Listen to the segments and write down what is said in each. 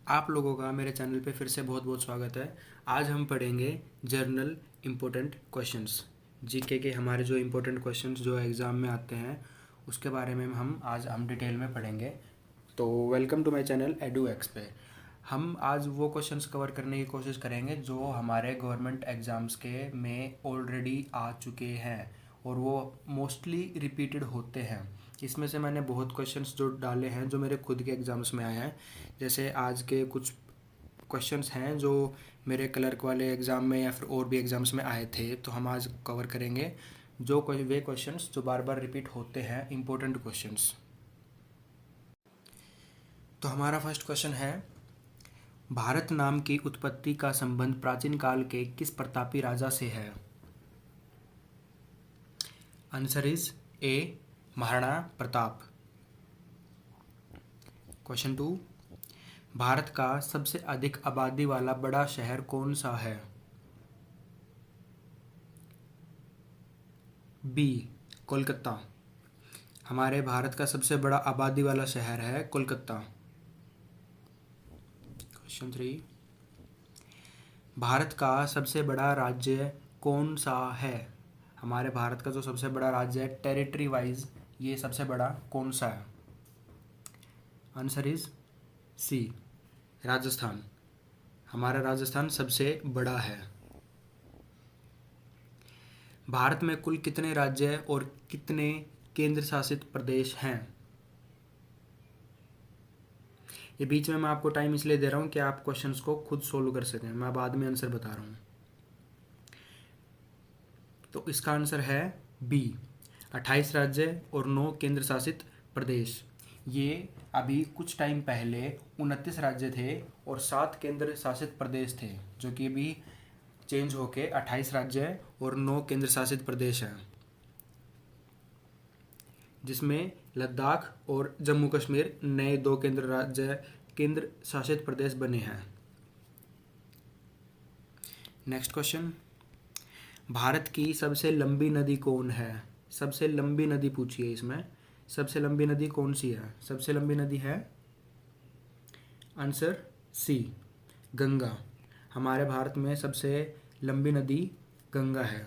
आप लोगों का मेरे चैनल पे फिर से बहुत बहुत स्वागत है। आज हम पढ़ेंगे जर्नल इम्पोर्टेंट क्वेश्चंस। जीके के हमारे जो इम्पोर्टेंट क्वेश्चंस जो एग्ज़ाम में आते हैं उसके बारे में हम डिटेल में पढ़ेंगे। तो वेलकम टू माय चैनल एडूएक्स पे। हम आज वो क्वेश्चंस कवर करने की कोशिश करेंगे जो हमारे गवर्नमेंट एग्ज़ाम्स के में ऑलरेडी आ चुके हैं और वो मोस्टली रिपीटेड होते हैं। इसमें से मैंने बहुत क्वेश्चंस जो डाले हैं जो मेरे खुद के एग्ज़ाम्स में आए हैं। जैसे आज के कुछ क्वेश्चंस हैं जो मेरे क्लर्क वाले एग्ज़ाम में या फिर और भी एग्ज़ाम्स में आए थे, तो हम आज कवर करेंगे जो वे क्वेश्चंस जो बार बार रिपीट होते हैं, इम्पोर्टेंट क्वेश्चंस। तो हमारा फर्स्ट क्वेश्चन है, भारत नाम की उत्पत्ति का संबंध प्राचीन काल के किस प्रतापी राजा से है? Answer is a, Maharana Pratap. Question 2, Bharat का सबसे अधिक आबादी वाला बड़ा शहर कौन सा है? बी, कोलकाता। हमारे भारत का सबसे बड़ा आबादी वाला शहर है कोलकाता। क्वेश्चन 3, भारत का सबसे बड़ा राज्य कौन सा है? हमारे भारत का जो सबसे बड़ा राज्य है टेरिटरी वाइज, ये सबसे बड़ा कौन सा है? Answer is C, Rajasthan. हमारा राजस्थान सबसे बड़ा है। भारत में कुल कितने राज्य और कितने केंद्र शासित प्रदेश हैं? ये बीच में मैं आपको टाइम इसलिए दे रहा हूँ कि आप क्वेश्चंस को खुद सोल्व कर सकें, मैं बाद में आंसर बता रहा हूँ। तो इसका आंसर है बी, 28 राज्य और 9 केंद्र शासित प्रदेश। ये अभी कुछ टाइम पहले 29 राज्य थे और 7 केंद्र शासित प्रदेश थे, जो कि अभी चेंज होके 28 राज्य और 9 केंद्र शासित प्रदेश हैं, जिसमें लद्दाख और जम्मू कश्मीर नए 2 केंद्र शासित प्रदेश बने हैं। नेक्स्ट क्वेश्चन, भारत की सबसे लंबी नदी कौन है? सबसे लंबी नदी पूछी है इसमें। सबसे लंबी नदी कौन सी है? सबसे लंबी नदी है आंसर सी, गंगा। हमारे भारत में सबसे लंबी नदी गंगा है।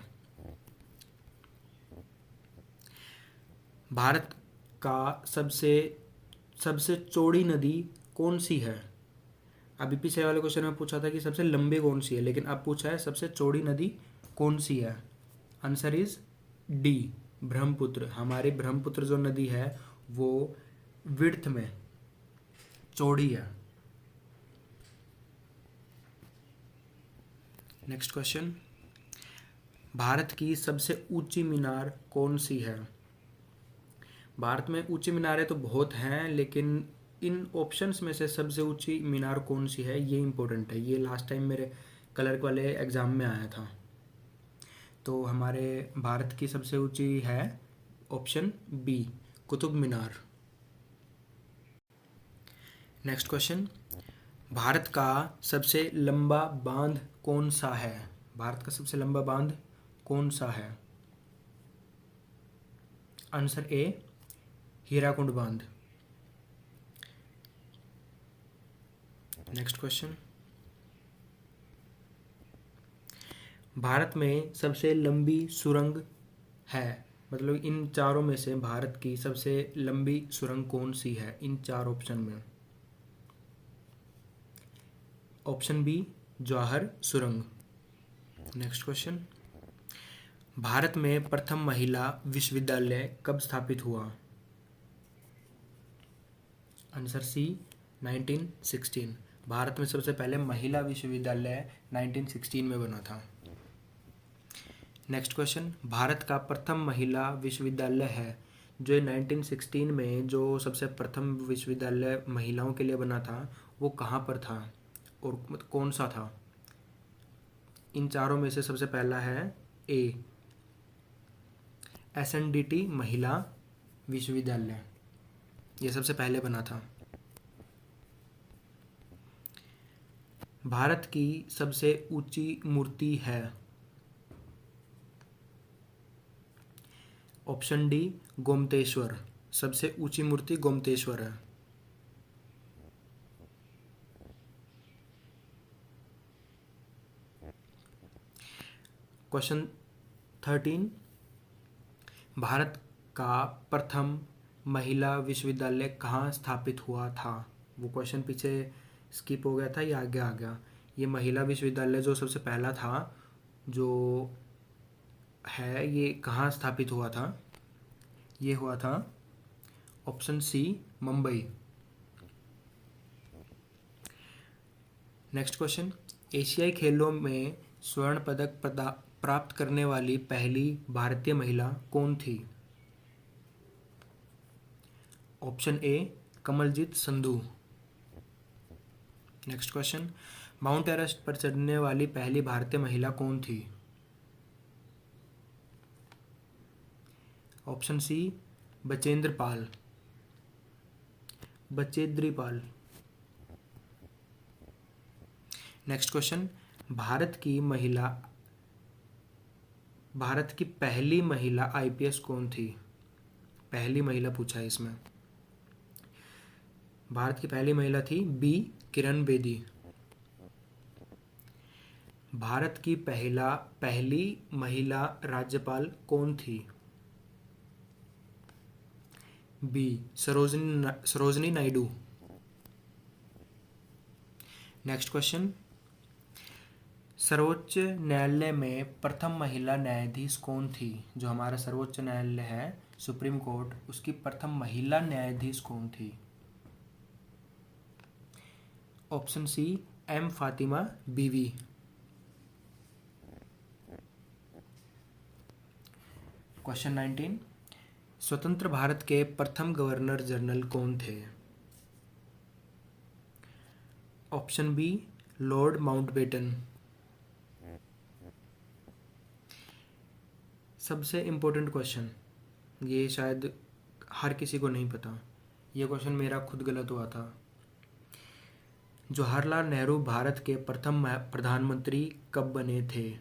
भारत का सबसे सबसे चौड़ी नदी कौन सी है? अभी पीछे वाले क्वेश्चन में पूछा था कि सबसे लंबी कौन सी है, लेकिन अब पूछा है सबसे चौड़ी नदी कौन सी है? Answer is D, Brahmaputra. हमारी ब्रह्मपुत्र जो नदी है वो विड्थ में चौड़ी है। नेक्स्ट क्वेश्चन, भारत की सबसे ऊंची मीनार कौन सी है? भारत में ऊंची मीनारें तो बहुत हैं, लेकिन इन ऑप्शंस में से सबसे ऊंची मीनार कौन सी है ये इंपॉर्टेंट है। ये लास्ट टाइम मेरे क्लर्क वाले एग्ज़ाम में आया था। तो हमारे भारत की सबसे ऊंची है option B, Qutub Minar. Next question, Bharat का सबसे लंबा बांध कौन सा है? भारत का सबसे लंबा बांध कौन सा है? आंसर ए, हीराकुंड बांध। नेक्स्ट क्वेश्चन, भारत में सबसे लंबी सुरंग है, मतलब इन चारों में से भारत की सबसे लंबी सुरंग कौन सी है इन 4 ऑप्शन में? ऑप्शन बी, जवाहर सुरंग। नेक्स्ट क्वेश्चन, भारत में प्रथम महिला विश्वविद्यालय कब स्थापित हुआ? Answer C, 1916। भारत में सबसे पहले महिला विश्वविद्यालय 1916 में बना था। नेक्स्ट क्वेश्चन, भारत का प्रथम महिला विश्वविद्यालय है जो 1916 में जो सबसे प्रथम विश्वविद्यालय महिलाओं के लिए बना था वो कहाँ पर था और कौन सा था? इन चारों में से सबसे पहला है ए, SNDT महिला विश्वविद्यालय, ये सबसे पहले बना था। भारत की सबसे ऊंची मूर्ति है? Option D, Gommateshwara. सबसे ऊंची मूर्ति गोमतेश्वर है। क्वेश्चन 13, भारत का प्रथम महिला विश्वविद्यालय कहाँ स्थापित हुआ था? वो क्वेश्चन पीछे स्किप हो गया था, ये आगे आ गया। ये महिला विश्वविद्यालय जो सबसे पहला था जो है, ये कहाँ स्थापित हुआ था? ये हुआ था option C, Mumbai. Next question, एशियाई खेलों में स्वर्ण पदक प्राप्त करने वाली पहली भारतीय महिला कौन थी? Option A, Kamaljeet Sandhu. Next question, Mount Everest पर चढ़ने वाली पहली भारतीय महिला कौन थी? Option C, Bachendri Pal. Next question, भारत की पहली महिला आईपीएस कौन थी? पहली महिला पूछा है इसमें। भारत की पहली महिला थी बी, किरण बेदी। भारत की पहली महिला राज्यपाल कौन थी? B, Sarojini Naidu. Next question, सर्वोच्च न्यायालय में प्रथम महिला न्यायाधीश कौन थी? जो हमारा सर्वोच्च न्यायालय है, सुप्रीम कोर्ट, उसकी प्रथम महिला न्यायाधीश कौन थी? ऑप्शन सी, एम फातिमा बीवी। क्वेश्चन 19, स्वतंत्र भारत के प्रथम गवर्नर जनरल कौन थे? Option B, Lord Mountbatten. सबसे इम्पोर्टेंट क्वेश्चन, ये शायद हर किसी को नहीं पता, ये क्वेश्चन मेरा खुद गलत हुआ था। जवाहरलाल नेहरू भारत के प्रथम प्रधानमंत्री कब बने थे?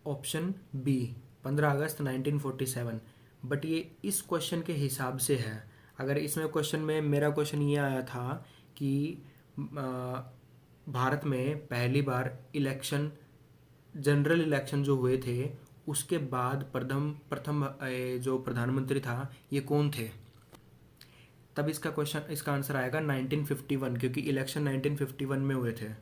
Option B, 15 August 1947। बट ये इस क्वेश्चन के हिसाब से है। अगर इसमें क्वेश्चन में मेरा क्वेश्चन ये आया था कि भारत में पहली बार इलेक्शन, जनरल इलेक्शन जो हुए थे, उसके बाद प्रथम जो प्रधानमंत्री था ये कौन थे, तब इसका आंसर आएगा 1951, क्योंकि इलेक्शन 1951 में हुए थे।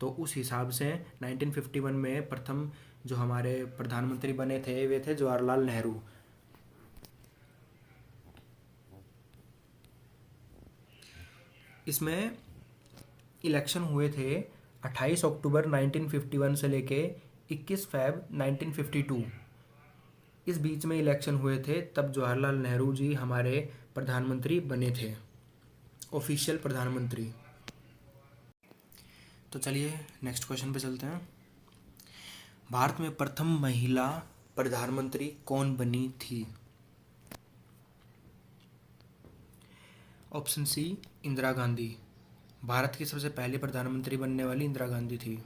तो उस हिसाब से 1951 में प्रथम जो हमारे प्रधानमंत्री बने थे वे थे जवाहरलाल नेहरू। इसमें इलेक्शन हुए थे 28 अक्टूबर 1951 से लेके 21 फरवरी 1952, इस बीच में इलेक्शन हुए थे। तब जवाहरलाल नेहरू जी हमारे प्रधानमंत्री बने थे, ऑफिशियल प्रधानमंत्री। तो चलिए नेक्स्ट क्वेश्चन पे चलते हैं। भारत में प्रथम महिला प्रधानमंत्री कौन बनी थी? Option C, Indira Gandhi. भारत की सबसे पहली प्रधानमंत्री बनने वाली इंदिरा गांधी थी।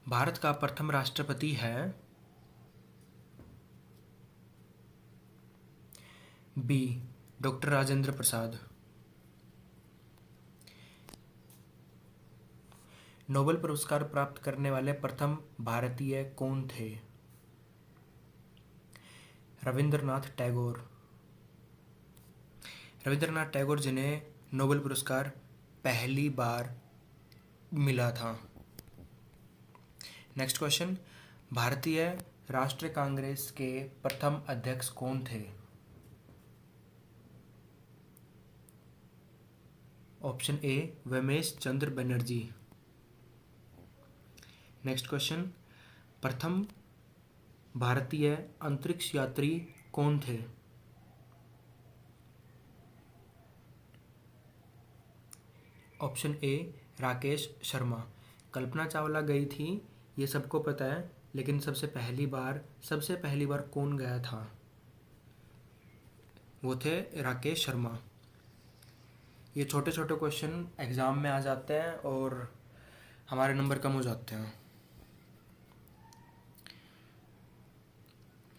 भारत का प्रथम राष्ट्रपति है B, doctor Rajendra Prasad. Nobel पुरस्कार प्राप्त करने वाले प्रथम भारतीय कौन थे? रविंद्रनाथ टैगोर। रविंद्रनाथ टैगोर जिन्हें नोबेल पुरस्कार पहली बार मिला था। नेक्स्ट क्वेश्चन, भारतीय राष्ट्रीय कांग्रेस के प्रथम अध्यक्ष कौन थे? Option A, Ramesh Chandra Banerjee. Next question, प्रथम भारतीय अंतरिक्ष यात्री कौन थे? Option A, Rakesh Sharma. कल्पना चावला गई थी, ये सबको पता है, लेकिन सबसे पहली बार कौन गया था? वो थे राकेश शर्मा। ये छोटे छोटे क्वेश्चन एग्ज़ाम में आ जाते हैं और हमारे नंबर कम हो जाते हैं।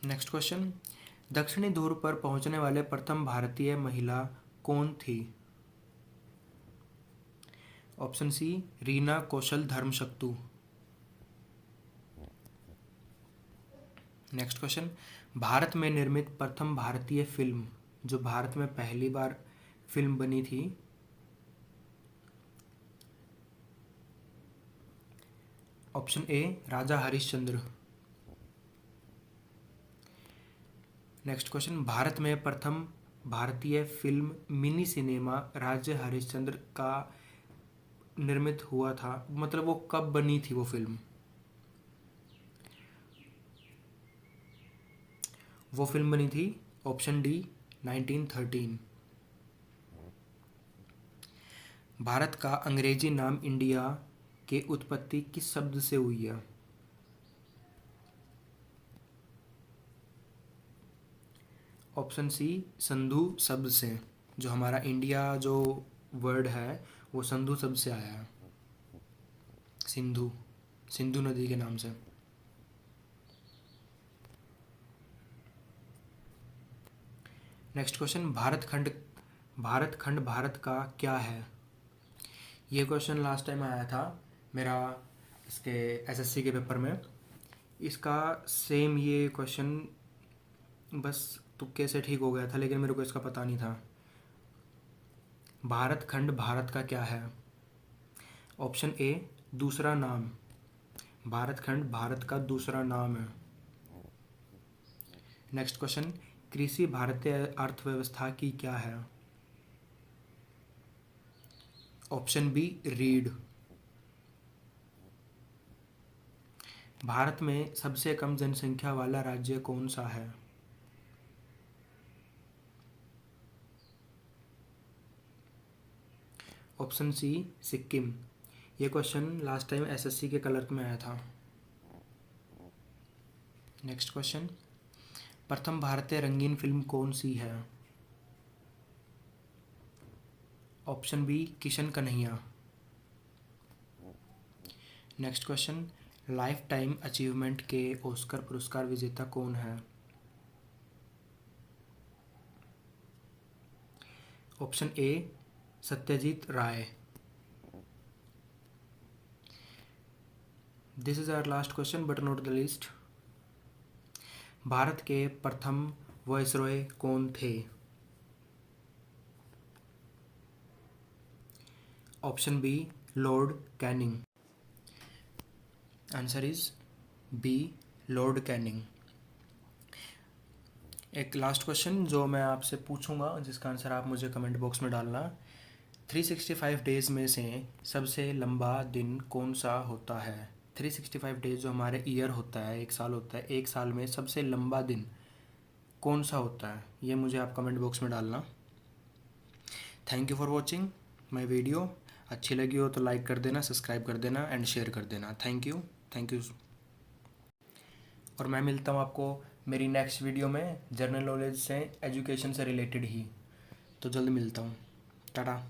नेक्स्ट क्वेश्चन, दक्षिणी ध्रुव पर पहुंचने वाले प्रथम भारतीय महिला कौन थी? ऑप्शन सी रीना कौशल धर्मशक्तु। नेक्स्ट क्वेश्चन, भारत में निर्मित प्रथम भारतीय फिल्म, जो भारत में पहली बार फिल्म बनी थी, ऑप्शन ए राजा हरिश्चंद्र। नेक्स्ट क्वेश्चन, भारत में प्रथम भारतीय फिल्म मिनी सिनेमा राजा हरिश्चंद्र का निर्मित हुआ था, मतलब वो कब बनी थी वो फिल्म? वो फिल्म बनी थी ऑप्शन डी 1913। भारत का अंग्रेजी नाम इंडिया के उत्पत्ति किस शब्द से हुई है? ऑप्शन सी संधु शब्द से। जो हमारा इंडिया जो वर्ड है वो संधु शब्द से आया है, सिंधु नदी के नाम से। नेक्स्ट क्वेश्चन, भारत खंड भारत का क्या है? ये क्वेश्चन लास्ट टाइम आया था मेरा इसके एसएससी के पेपर में। इसका सेम ये क्वेश्चन बस तुक्के से ठीक हो गया था, लेकिन मेरे को इसका पता नहीं था। भारत खंड भारत का क्या है? ऑप्शन ए दूसरा नाम, भारत खंड भारत का दूसरा नाम है। नेक्स्ट क्वेश्चन, कृषि भारतीय अर्थव्यवस्था की क्या है? ऑप्शन बी रीढ़। भारत में सबसे कम जनसंख्या वाला राज्य कौन सा है? Option C Sikkim. ये क्वेश्चन लास्ट टाइम एसएससी के क्लर्क में आया था। नेक्स्ट क्वेश्चन, प्रथम भारतीय रंगीन फिल्म कौन सी है? Option B Kishan Kanhaiya. Next question, life time achievement के ऑस्कर पुरस्कार विजेता कौन है? Option A Satyajit Ray. This is our last question but not the least. Bharat के प्रथम वायसरॉय कौन थे? Option B Lord Canning. Answer is B Lord Canning. एक लास्ट क्वेश्चन जो मैं आपसे पूछूंगा, जिसका आंसर आप मुझे कमेंट बॉक्स में डालना। 365 डेज में से सबसे लंबा दिन कौन सा होता है? 365 डेज जो हमारे ईयर होता है, एक साल होता है, एक साल में सबसे लंबा दिन कौन सा होता है? ये मुझे आप कमेंट बॉक्स में डालना। Thank you for watching my video. अच्छी लगी हो तो लाइक कर देना, सब्सक्राइब कर देना एंड शेयर कर देना। Thank you. और मैं मिलता हूँ आपको मेरी नेक्स्ट वीडियो में जनरल नॉलेज से, एजुकेशन से रिलेटेड ही। तो जल्द मिलता हूँ। टाटा।